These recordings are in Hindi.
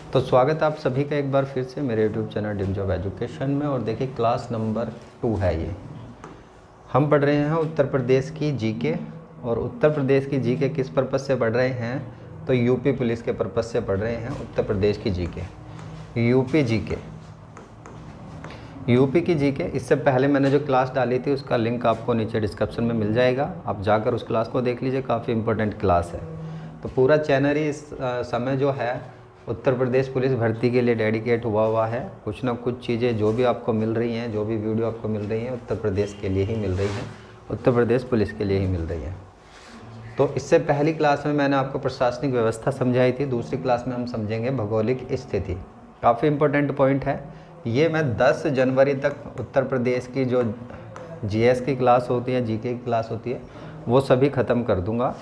तो स्वागत है आप सभी का एक बार फिर से मेरे YouTube channel dream job education में। और देखिए क्लास नंबर 2 है ये। हम पढ़ रहे हैं उत्तर प्रदेश की जीके। और उत्तर प्रदेश की जीके किस पर्पज़ से पढ़ रहे हैं? तो यूपी पुलिस के पर्पज़ से पढ़ रहे हैं उत्तर प्रदेश की जीके, यूपी जीके, यूपी की जीके। इससे पहले मैंने जो क्लास डाली थी उसका लिंक आपको नीचे डिस्क्रिप्शन में मिल जाएगा, आप जाकर उस क्लास को देख लीजिए, काफ़ी इंपॉर्टेंट क्लास है। तो पूरा चैनल ही इस समय जो है उत्तर प्रदेश पुलिस भर्ती के लिए डेडिकेट हुआ है। कुछ ना कुछ चीज़ें जो भी आपको मिल रही हैं, जो भी वीडियो आपको मिल रही हैं, उत्तर प्रदेश के लिए ही मिल रही हैं, उत्तर प्रदेश पुलिस के लिए ही मिल रही हैं। तो इससे पहली क्लास में मैंने आपको प्रशासनिक व्यवस्था समझाई थी, दूसरी क्लास में हम समझेंगे भौगोलिक स्थिति। काफ़ी इंपॉर्टेंट पॉइंट है ये। मैं 10 जनवरी तक उत्तर प्रदेश की जो जीएस की क्लास होती है, जीके की क्लास होती है, वो सभी ख़त्म कर दूंगा।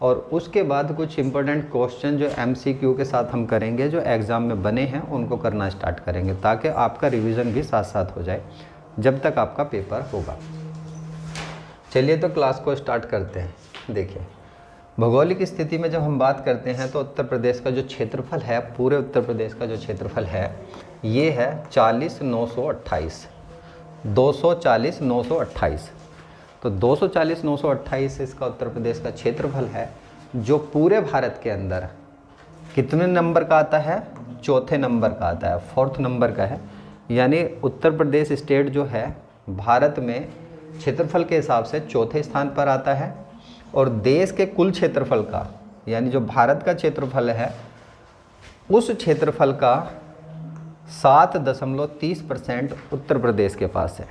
और उसके बाद कुछ इंपॉर्टेंट क्वेश्चन जो एमसीक्यू के साथ हम करेंगे, जो एग्ज़ाम में बने हैं, उनको करना स्टार्ट करेंगे, ताकि आपका रिवीजन भी साथ साथ हो जाए जब तक आपका पेपर होगा। चलिए तो क्लास को स्टार्ट करते हैं। देखिए भौगोलिक स्थिति में जब हम बात करते हैं तो उत्तर प्रदेश का जो क्षेत्रफल है, पूरे उत्तर प्रदेश का जो क्षेत्रफल है, ये है 40,928, 240,928। तो 240,928 इसका उत्तर प्रदेश का क्षेत्रफल है, जो पूरे भारत के अंदर कितने नंबर का आता है? चौथे नंबर का आता है, 4th नंबर का है। यानी उत्तर प्रदेश स्टेट जो है भारत में क्षेत्रफल के हिसाब से चौथे स्थान पर आता है। और देश के कुल क्षेत्रफल का, यानी जो भारत का क्षेत्रफल है, उस क्षेत्रफल का 7.30% उत्तर प्रदेश के पास है।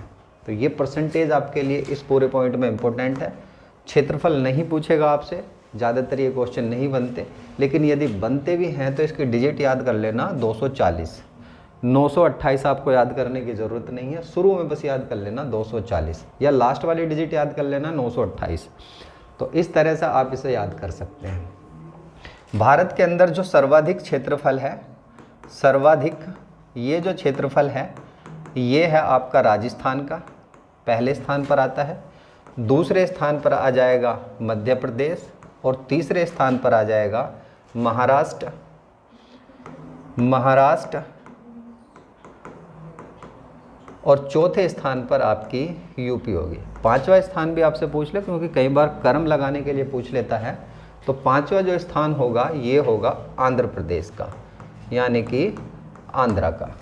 तो ये परसेंटेज आपके लिए इस पूरे पॉइंट में इम्पोर्टेंट है। क्षेत्रफल नहीं पूछेगा आपसे, ज़्यादातर ये क्वेश्चन नहीं बनते, लेकिन यदि बनते भी हैं तो इसकी डिजिट याद कर लेना 240। 928 आपको याद करने की ज़रूरत नहीं है, शुरू में बस याद कर लेना 240, या लास्ट वाली डिजिट याद कर लेना 928। तो इस तरह से आप इसे याद कर सकते हैं। भारत के अंदर जो सर्वाधिक क्षेत्रफल है, सर्वाधिक ये जो क्षेत्रफल है, ये है आपका राजस्थान का, पहले स्थान पर आता है। दूसरे स्थान पर आ जाएगा मध्य प्रदेश, और तीसरे स्थान पर आ जाएगा महाराष्ट्र, और चौथे स्थान पर आपकी यूपी होगी। 5वां स्थान भी आपसे पूछ ले, क्योंकि कई बार क्रम लगाने के लिए पूछ लेता है। तो 5वां जो स्थान होगा ये होगा आंध्र प्रदेश का, यानी कि आंध्रा का।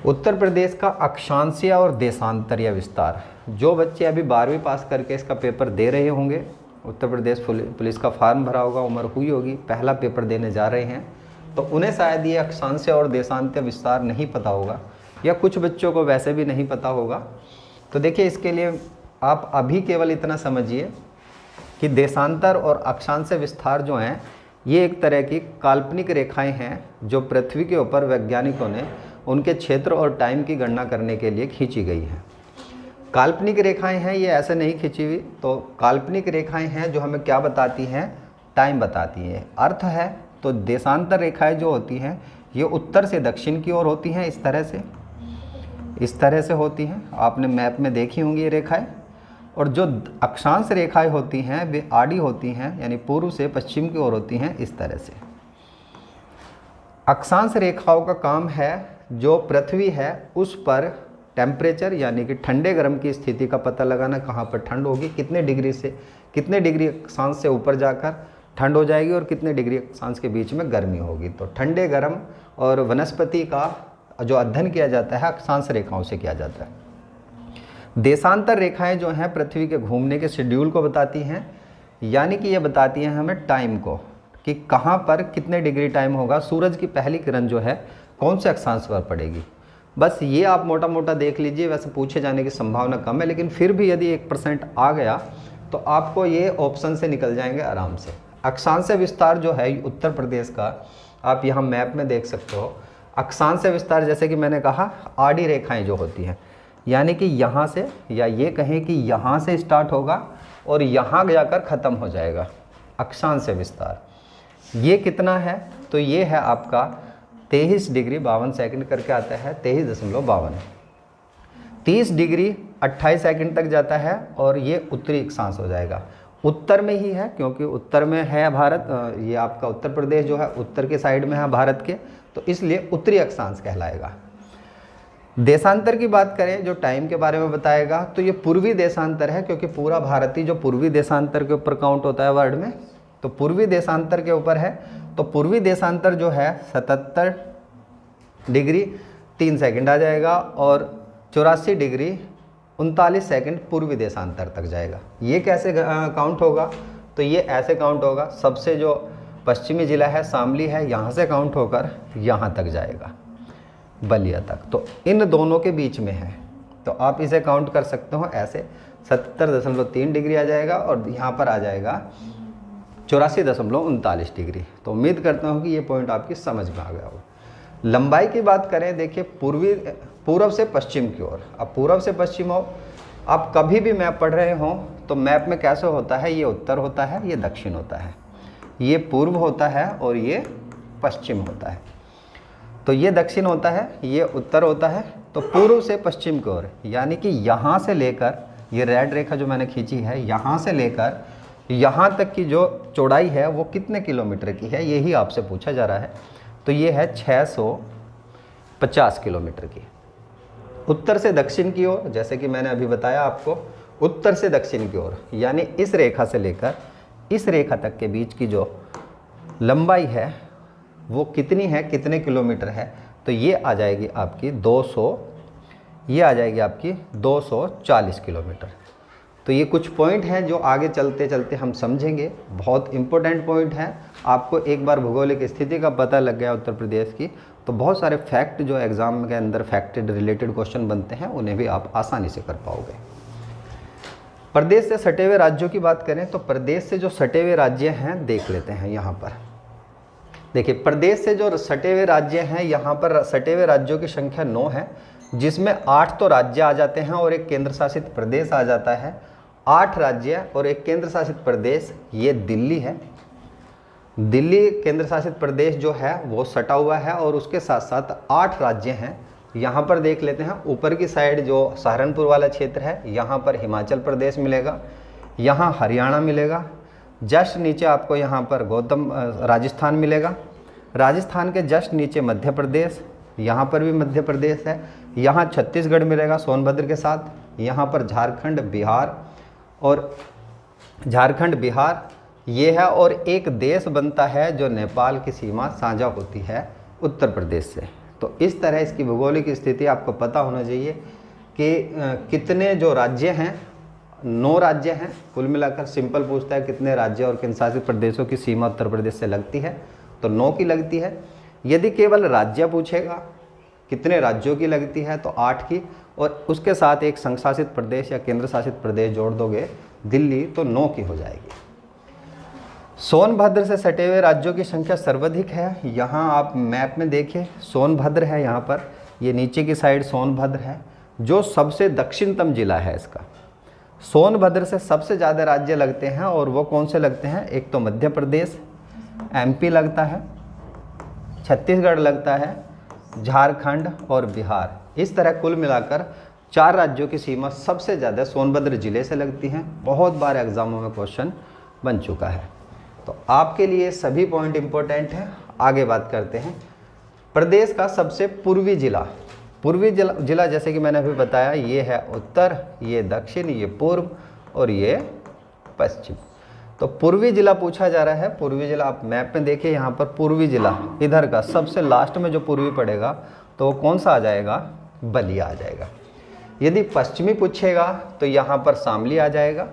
उत्तर प्रदेश का अक्षांशीय और देशांतरीय विस्तार, जो बच्चे अभी 12वीं पास करके इसका पेपर दे रहे होंगे, उत्तर प्रदेश पुलिस का फॉर्म भरा होगा, उम्र हुई होगी, पहला पेपर देने जा रहे हैं, तो उन्हें शायद ये अक्षांशीय और देशांतरीय विस्तार नहीं पता होगा, या कुछ बच्चों को वैसे भी नहीं पता होगा। तो देखिए इसके लिए आप अभी केवल इतना समझिए कि देशांतर और अक्षांशीय विस्तार जो हैं, ये एक तरह की काल्पनिक रेखाएं हैं जो पृथ्वी के ऊपर वैज्ञानिकों ने उनके क्षेत्र और टाइम की गणना करने के लिए खींची गई हैं। काल्पनिक रेखाएं हैं, ये ऐसे नहीं खींची हुई। तो काल्पनिक रेखाएं हैं जो हमें क्या बताती हैं? टाइम बताती हैं। अर्थ है तो देशांतर रेखाएं जो होती हैं ये उत्तर से दक्षिण की ओर होती हैं, इस तरह से होती हैं। आपने मैप में देखी होंगी ये रेखाएं। और जो अक्षांश रेखाएं होती हैं वे आड़ी होती हैं, यानी पूर्व से पश्चिम की ओर होती हैं, इस तरह से। अक्षांश रेखाओं का काम है जो पृथ्वी है उस पर टेम्परेचर, यानी कि ठंडे गर्म की स्थिति का पता लगाना, कहाँ पर ठंड होगी, कितने डिग्री अक्षांश से ऊपर जाकर ठंड हो जाएगी, और कितने डिग्री अक्षांश के बीच में गर्मी होगी। तो ठंडे गर्म और वनस्पति का जो अध्ययन किया जाता है अक्षांश रेखाओं से किया जाता है। देशांतर रेखाएं जो हैं पृथ्वी के घूमने के शेड्यूल को बताती हैं, यानी कि ये बताती हैं हमें टाइम को, कि कहाँ पर कितने डिग्री टाइम होगा, सूरज की पहली किरण जो है कौन से अक्षांश पर पड़ेगी। बस ये आप मोटा मोटा देख लीजिए, वैसे पूछे जाने की संभावना कम है, लेकिन फिर भी यदि 1% आ गया तो आपको ये ऑप्शन से निकल जाएंगे आराम से। अक्षांशीय विस्तार जो है उत्तर प्रदेश का, आप यहाँ मैप में देख सकते हो। अक्षांशीय विस्तार जैसे कि मैंने कहा, आड़ी रेखाएं जो होती हैं, यानी कि यहाँ से, या ये कहें कि यहाँ से स्टार्ट होगा और यहाँ जाकर ख़त्म हो जाएगा अक्षांशीय विस्तार। ये कितना है? तो ये है आपका 23 डिग्री 52 सेकंड करके आता है, 23.52। 30 डिग्री 28 सेकंड तक जाता है, और ये उत्तरी अक्षांश हो जाएगा। उत्तर में ही है, क्योंकि उत्तर में है भारत, ये आपका उत्तर प्रदेश जो है उत्तर के साइड में है भारत के, तो इसलिए उत्तरी अक्षांश कहलाएगा। देशांतर की बात करें, जो टाइम के बारे में बताएगा, तो ये पूर्वी देशांतर है, क्योंकि पूरा भारत ही जो पूर्वी देशांतर के ऊपर काउंट होता है वर्ल्ड में, तो पूर्वी देशांतर के ऊपर है। तो पूर्वी देशांतर जो है 77 डिग्री 3 सेकंड आ जाएगा, और 84 डिग्री 39 सेकंड पूर्वी देशांतर तक जाएगा। ये कैसे काउंट होगा? तो ये ऐसे काउंट होगा, सबसे जो पश्चिमी ज़िला है शामली है, यहाँ से काउंट होकर यहाँ तक जाएगा, बलिया तक। तो इन दोनों के बीच में है, तो आप इसे काउंट कर सकते हो ऐसे। 70.3 डिग्री आ जाएगा, और यहाँ पर आ जाएगा 84.39 डिग्री। तो उम्मीद करता हूँ कि ये पॉइंट आपकी समझ में आ गया हो। लंबाई की बात करें, देखिए पूर्व से पश्चिम की ओर, अब पूर्व से पश्चिम हो, आप कभी भी मैप पढ़ रहे हों तो मैप में कैसे होता है, ये उत्तर होता है, ये दक्षिण होता है, ये पूर्व होता है, और ये पश्चिम होता है। तो ये दक्षिण होता है, ये उत्तर होता है। तो पूर्व से पश्चिम की ओर, यानी कि यहाँ से लेकर, ये रेड रेखा जो मैंने खींची है, यहाँ से लेकर यहाँ तक की जो चौड़ाई है वो कितने किलोमीटर की है, यही आपसे पूछा जा रहा है। तो ये है 650 किलोमीटर की। उत्तर से दक्षिण की ओर, जैसे कि मैंने अभी बताया आपको, उत्तर से दक्षिण की ओर, यानी इस रेखा से लेकर इस रेखा तक के बीच की जो लंबाई है वो कितनी है, कितने किलोमीटर है, तो ये आ जाएगी आपकी 240 किलोमीटर। तो ये कुछ पॉइंट हैं जो आगे चलते चलते हम समझेंगे, बहुत इंपॉर्टेंट पॉइंट है। आपको एक बार भौगोलिक स्थिति का पता लग गया उत्तर प्रदेश की, तो बहुत सारे फैक्ट जो एग्ज़ाम के अंदर फैक्ट रिलेटेड क्वेश्चन बनते हैं उन्हें भी आप आसानी से कर पाओगे। प्रदेश से सटे हुए राज्यों की बात करें, तो प्रदेश से जो सटे हुए राज्य हैं देख लेते हैं। यहाँ पर देखिए, प्रदेश से जो सटे हुए राज्य हैं, यहाँ पर सटे हुए राज्यों की संख्या 9 है, जिसमें 8 तो राज्य आ जाते हैं और एक केंद्र शासित प्रदेश आ जाता है। 8 राज्य और एक केंद्र शासित प्रदेश, ये दिल्ली है। दिल्ली केंद्र शासित प्रदेश जो है वो सटा हुआ है, और उसके साथ साथ 8 राज्य हैं। यहाँ पर देख लेते हैं, ऊपर की साइड जो सहारनपुर वाला क्षेत्र है, यहाँ पर हिमाचल प्रदेश मिलेगा, यहाँ हरियाणा मिलेगा, जस्ट नीचे आपको यहाँ पर राजस्थान मिलेगा, राजस्थान के जस्ट नीचे मध्य प्रदेश, यहाँ पर भी मध्य प्रदेश है, यहाँ छत्तीसगढ़ मिलेगा सोनभद्र के साथ, यहाँ पर झारखंड बिहार ये है, और एक देश बनता है जो नेपाल की सीमा साझा होती है उत्तर प्रदेश से। तो इस तरह इसकी भौगोलिक स्थिति आपको पता होना चाहिए कि कितने जो राज्य हैं, 9 राज्य हैं कुल मिलाकर। सिंपल पूछता है कितने राज्य और केंद्र शासित प्रदेशों की सीमा उत्तर प्रदेश से लगती है, तो 9 की लगती है। यदि केवल राज्य पूछेगा कितने राज्यों की लगती है, तो 8 की, और उसके साथ एक संघ शासित प्रदेश या केंद्र शासित प्रदेश जोड़ दोगे दिल्ली, तो 9 की हो जाएगी। सोनभद्र से सटे हुए राज्यों की संख्या सर्वाधिक है। यहाँ आप मैप में देखिए, सोनभद्र है, यहाँ पर ये नीचे की साइड सोनभद्र है, जो सबसे दक्षिणतम जिला है इसका। सोनभद्र से सबसे ज़्यादा राज्य लगते हैं, और वो कौन से लगते हैं, एक तो मध्य प्रदेश, MP लगता है, छत्तीसगढ़ लगता है, झारखंड और बिहार। इस तरह कुल मिलाकर 4 राज्यों की सीमा सबसे ज़्यादा सोनभद्र जिले से लगती हैं। बहुत बार एग्जामों में क्वेश्चन बन चुका है, तो आपके लिए सभी पॉइंट इंपॉर्टेंट हैं। आगे बात करते हैं प्रदेश का सबसे पूर्वी जिला। पूर्वी जिला जैसे कि मैंने अभी बताया, ये है उत्तर, ये दक्षिण, ये पूर्व और ये पश्चिम। तो पूर्वी जिला पूछा जा रहा है। पूर्वी जिला आप मैप में देखिए, यहाँ पर पूर्वी जिला इधर का सबसे लास्ट में जो पूर्वी पड़ेगा तो वो कौन सा आ जाएगा, बलिया आ जाएगा। यदि पश्चिमी पूछेगा तो यहाँ पर शामली आ जाएगा।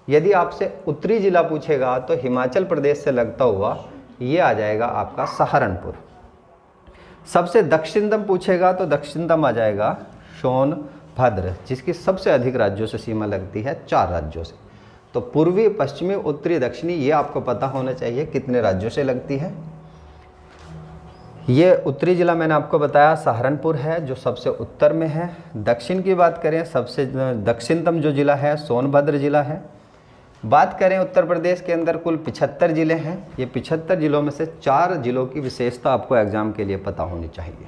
यदि आपसे उत्तरी जिला पूछेगा तो हिमाचल प्रदेश से लगता हुआ ये आ जाएगा आपका सहारनपुर। सबसे दक्षिणतम पूछेगा तो दक्षिणतम आ जाएगा सोनभद्र, जिसकी सबसे अधिक राज्यों से सीमा लगती है, 4 राज्यों से। तो पूर्वी, पश्चिमी, उत्तरी, दक्षिणी ये आपको पता होना चाहिए कितने राज्यों से लगती है। ये उत्तरी जिला मैंने आपको बताया सहारनपुर है, जो सबसे उत्तर में है। दक्षिण की बात करें, सबसे दक्षिणतम जो जिला है सोनभद्र जिला है। बात करें उत्तर प्रदेश के अंदर कुल 75 जिले हैं। ये 75 जिलों में से 4 जिलों की विशेषता आपको एग्जाम के लिए पता होनी चाहिए।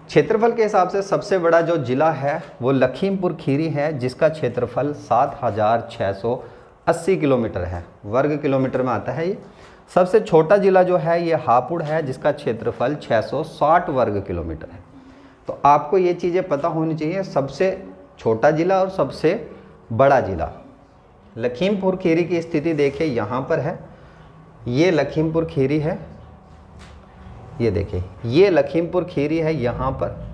क्षेत्रफल के हिसाब से सबसे बड़ा जो जिला है वो लखीमपुर खीरी है, जिसका क्षेत्रफल 80 किलोमीटर है, वर्ग किलोमीटर में आता है ये। सबसे छोटा जिला जो है ये हापुड़ है, जिसका क्षेत्रफल 660 वर्ग किलोमीटर है। तो आपको ये चीज़ें पता होनी चाहिए, सबसे छोटा जिला और सबसे बड़ा जिला। लखीमपुर खीरी की स्थिति देखिए यहाँ पर है, ये लखीमपुर खीरी है, ये देखिए ये लखीमपुर खीरी है। यहाँ पर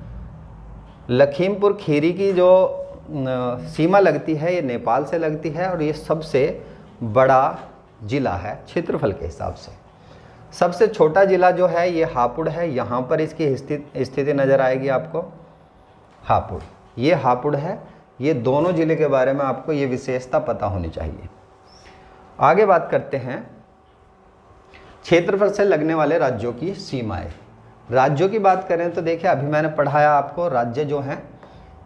लखीमपुर खीरी की जो सीमा लगती है ये नेपाल से लगती है, और ये सबसे बड़ा जिला है क्षेत्रफल के हिसाब से। सबसे छोटा जिला जो है ये हापुड़ है, यहाँ पर इसकी स्थिति नज़र आएगी आपको, हापुड़, ये हापुड़ है। ये दोनों जिले के बारे में आपको ये विशेषता पता होनी चाहिए। आगे बात करते हैं क्षेत्रफल से लगने वाले राज्यों की सीमाएं। राज्यों की बात करें तो देखिए अभी मैंने पढ़ाया आपको, राज्य जो हैं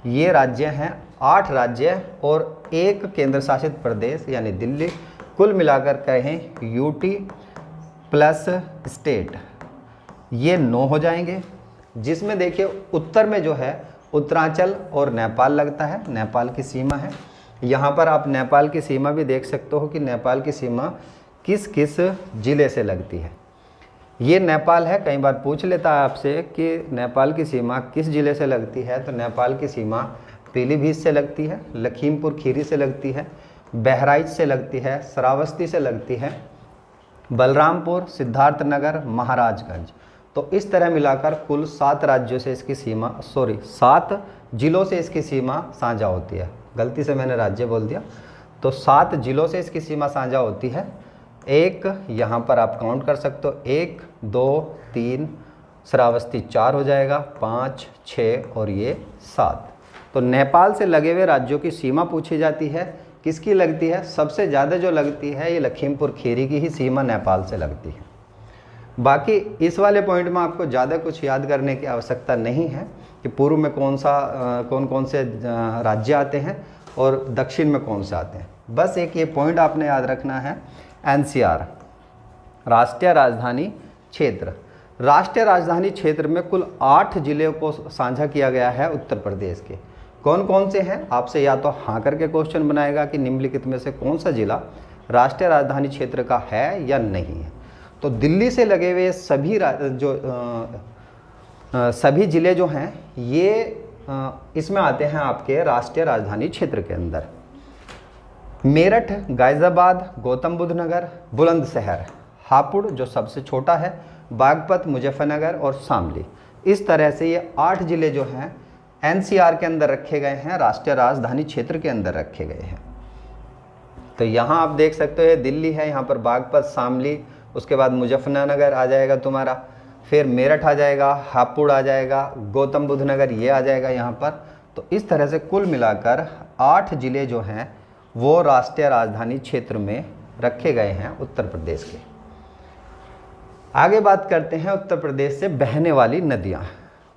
ये राज्य हैं 8 राज्य और 1 केंद्र शासित प्रदेश यानी दिल्ली। कुल मिलाकर कहें यूटी प्लस स्टेट ये 9 हो जाएंगे, जिसमें देखिए उत्तर में जो है उत्तरांचल और नेपाल लगता है, नेपाल की सीमा है। यहाँ पर आप नेपाल की सीमा भी देख सकते हो कि नेपाल की सीमा किस किस ज़िले से लगती है। ये नेपाल है, कई बार पूछ लेता है आपसे कि नेपाल की सीमा किस ज़िले से लगती है, तो नेपाल की सीमा पीलीभीत से लगती है, लखीमपुर खीरी से लगती है, बहराइच से लगती है, श्रावस्ती से लगती है, बलरामपुर, सिद्धार्थनगर, महाराजगंज। तो इस तरह मिलाकर कुल 7 राज्यों से इसकी सीमा 7 जिलों से इसकी सीमा साझा होती है। गलती से मैंने राज्य बोल दिया, तो 7 जिलों से इसकी सीमा साझा होती है। एक यहाँ पर आप काउंट कर सकते हो, 1 2 3, श्रावस्ती 4 हो जाएगा, 5 6 और ये 7। तो नेपाल से लगे हुए राज्यों की सीमा पूछी जाती है, किसकी लगती है? सबसे ज़्यादा जो लगती है ये लखीमपुर खीरी की ही सीमा नेपाल से लगती है। बाकी इस वाले पॉइंट में आपको ज़्यादा कुछ याद करने की आवश्यकता नहीं है कि पूर्व में कौन कौन से राज्य आते हैं और दक्षिण में कौन से आते हैं। बस एक ये पॉइंट आपने याद रखना है, एनसीआर राष्ट्रीय राजधानी क्षेत्र। राष्ट्रीय राजधानी क्षेत्र में कुल 8 जिले को साझा किया गया है उत्तर प्रदेश के। कौन कौन से हैं? आपसे या तो हाँ करके क्वेश्चन बनाएगा कि निम्नलिखित में से कौन सा जिला राष्ट्रीय राजधानी क्षेत्र का है या नहीं है। तो दिल्ली से लगे हुए सभी ज़िले जो हैं ये इसमें आते हैं आपके राष्ट्रीय राजधानी क्षेत्र के अंदर। मेरठ, गाज़ियाबाद, गौतम बुद्ध नगर, बुलंदशहर, हापुड़ जो सबसे छोटा है, बागपत, मुजफ्फरनगर और शामली। इस तरह से ये 8 ज़िले जो हैं एनसीआर के अंदर रखे गए हैं, राष्ट्रीय राजधानी क्षेत्र के अंदर रखे गए हैं। तो यहाँ आप देख सकते हो दिल्ली है, यहाँ पर बागपत, शामली, उसके बाद मुजफ्फरनगर आ जाएगा तुम्हारा, फिर मेरठ आ जाएगा, हापुड़ आ जाएगा, गौतम बुद्ध नगर ये आ जाएगा यहाँ पर। तो इस तरह से कुल मिलाकर 8 ज़िले जो हैं वो राष्ट्रीय राजधानी क्षेत्र में रखे गए हैं उत्तर प्रदेश के। आगे बात करते हैं उत्तर प्रदेश से बहने वाली नदियाँ।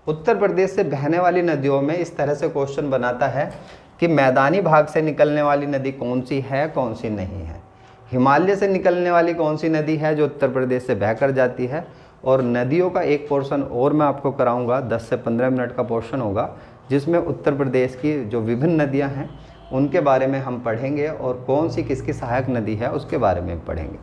उत्तर प्रदेश से बहने वाली नदियों में इस तरह से क्वेश्चन बनाता है कि मैदानी भाग से निकलने वाली नदी कौन सी है, कौन सी नहीं है। हिमालय से निकलने वाली कौन सी नदी है जो उत्तर प्रदेश से बहकर जाती है। और नदियों का एक पोर्शन और मैं आपको कराऊंगा, 10 से 15 मिनट का पोर्शन होगा, जिसमें उत्तर प्रदेश की जो विभिन्न नदियां हैं उनके बारे में हम पढ़ेंगे और कौन सी किसकी सहायक नदी है उसके बारे में पढ़ेंगे।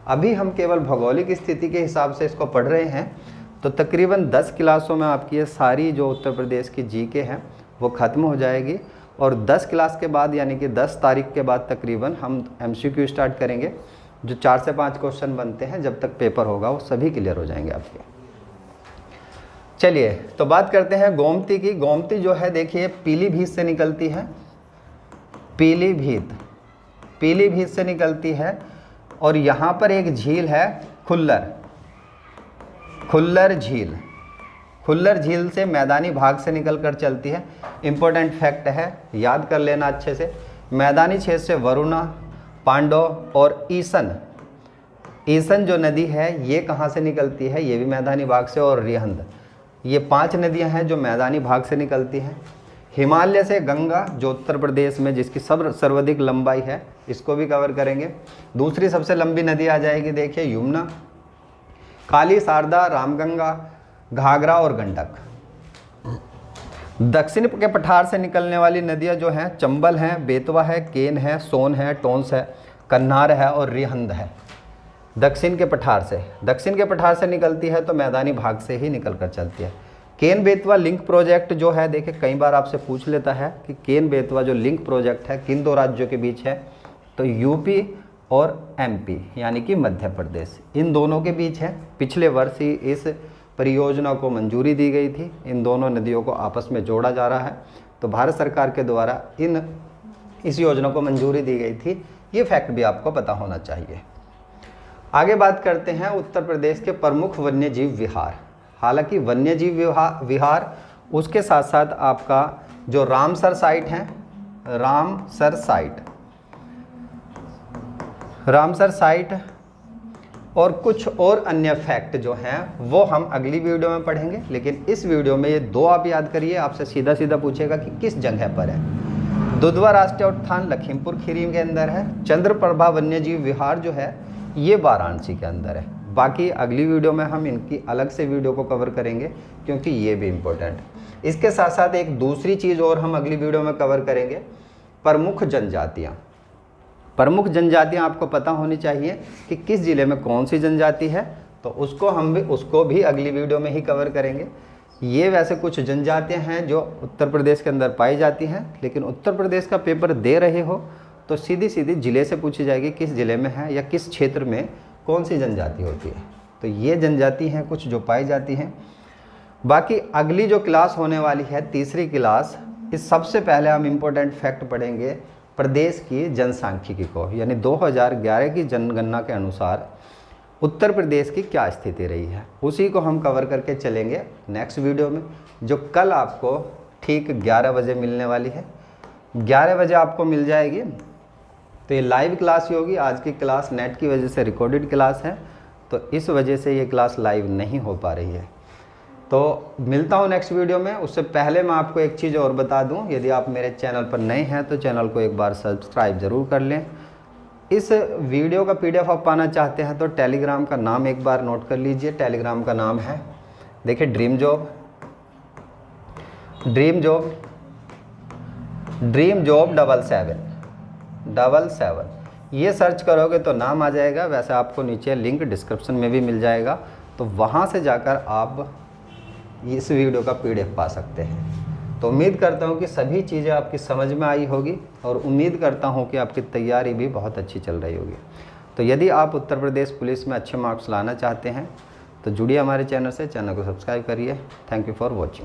अभी हम केवल भौगोलिक स्थिति के हिसाब से इसको पढ़ रहे हैं, तो तकरीबन 10 क्लासों में आपकी ये सारी जो उत्तर प्रदेश की जीके हैं वो ख़त्म हो जाएगी। और 10 क्लास के बाद यानी कि 10 तारीख के बाद तकरीबन हम एमसीक्यू स्टार्ट करेंगे, जो 4 से 5 क्वेश्चन बनते हैं, जब तक पेपर होगा वो सभी क्लियर हो जाएंगे आपके। चलिए तो बात करते हैं गोमती की। गोमती जो है देखिए पीलीभीत से निकलती है, पीलीभीत से निकलती है। और यहाँ पर एक झील है खुल्लर झील से मैदानी भाग से निकलकर चलती है। इम्पोर्टेंट फैक्ट है, याद कर लेना अच्छे से। मैदानी क्षेत्र से वरुणा, पांडव और ईसन जो नदी है ये कहाँ से निकलती है? ये भी मैदानी भाग से। और रिहंद, ये 5 नदियाँ हैं जो मैदानी भाग से निकलती हैं। हिमालय से गंगा जो उत्तर प्रदेश में जिसकी सर्वाधिक लंबाई है, इसको भी कवर करेंगे। दूसरी सबसे लंबी नदी आ जाएगी देखिए यमुना, काली, शारदा, रामगंगा, घाघरा और गंडक। दक्षिण के पठार से निकलने वाली नदियां जो हैं चंबल हैं, बेतवा है, केन है, सोन है, टोंस है। कन्नार है और रिहंद है। दक्षिण के पठार से निकलती है तो मैदानी भाग से ही निकल कर चलती है। केन बेतवा लिंक प्रोजेक्ट जो है, देखिए कई बार आपसे पूछ लेता है कि केन बेतवा जो लिंक प्रोजेक्ट है किन दो राज्यों के बीच है, तो यूपी और एमपी यानी कि मध्य प्रदेश, इन दोनों के बीच है। पिछले वर्ष ही इस परियोजना को मंजूरी दी गई थी। इन दोनों नदियों को आपस में जोड़ा जा रहा है, तो भारत सरकार के द्वारा इस योजना को मंजूरी दी गई थी। ये फैक्ट भी आपको पता होना चाहिए। आगे बात करते हैं उत्तर प्रदेश के प्रमुख वन्यजीव विहार। हालांकि वन्यजीव विहार उसके साथ साथ आपका जो रामसर साइट है, रामसर साइट और कुछ और अन्य फैक्ट जो हैं वो हम अगली वीडियो में पढ़ेंगे। लेकिन इस वीडियो में ये दो आप याद करिए। आपसे सीधा सीधा पूछेगा कि किस जगह पर है। दुधवा राष्ट्रीय उद्यान लखीमपुर खीरी के अंदर है। चंद्रप्रभा वन्यजीव विहार जो है ये वाराणसी के अंदर है। बाकी अगली वीडियो में हम इनकी अलग से वीडियो को कवर करेंगे क्योंकि ये भी इम्पोर्टेंट है। इसके साथ साथ एक दूसरी चीज़ और हम अगली वीडियो में कवर करेंगे, प्रमुख जनजातियाँ आपको पता होनी चाहिए कि किस ज़िले में कौन सी जनजाति है, तो उसको भी अगली वीडियो में ही कवर करेंगे। ये वैसे कुछ जनजातियाँ हैं जो उत्तर प्रदेश के अंदर पाई जाती हैं, लेकिन उत्तर प्रदेश का पेपर दे रहे हो तो सीधी ज़िले से पूछी जाएगी किस ज़िले में है या किस क्षेत्र में कौन सी जनजाति होती है। तो ये जनजाति हैं कुछ जो पाई जाती हैं। बाकी अगली जो क्लास होने वाली है, तीसरी क्लास, इस सबसे पहले हम इम्पोर्टेंट फैक्ट पढ़ेंगे प्रदेश की जनसांख्यिकी को, यानी 2011 की जनगणना के अनुसार उत्तर प्रदेश की क्या स्थिति रही है, उसी को हम कवर करके चलेंगे नेक्स्ट वीडियो में, जो कल आपको ठीक 11 बजे मिलने वाली है। 11 बजे आपको मिल जाएगी। तो ये लाइव क्लास ही होगी। आज की क्लास नेट की वजह से रिकॉर्डेड क्लास है, तो इस वजह से ये क्लास लाइव नहीं हो पा रही है। तो मिलता हूँ नेक्स्ट वीडियो में। उससे पहले मैं आपको एक चीज़ और बता दूँ, यदि आप मेरे चैनल पर नए हैं तो चैनल को एक बार सब्सक्राइब ज़रूर कर लें। इस वीडियो का PDF आप पाना चाहते हैं तो टेलीग्राम का नाम एक बार नोट कर लीजिए। टेलीग्राम का नाम है, देखिए, ड्रीम जॉब 777। ये सर्च करोगे तो नाम आ जाएगा। वैसे आपको नीचे लिंक डिस्क्रिप्शन में भी मिल जाएगा, तो वहाँ से जाकर आप इस वीडियो का PDF पा सकते हैं। तो उम्मीद करता हूँ कि सभी चीज़ें आपकी समझ में आई होगी और उम्मीद करता हूँ कि आपकी तैयारी भी बहुत अच्छी चल रही होगी। तो यदि आप उत्तर प्रदेश पुलिस में अच्छे मार्क्स लाना चाहते हैं तो जुड़िए हमारे चैनल से। चैनल को सब्सक्राइब करिए। Thank you for watching.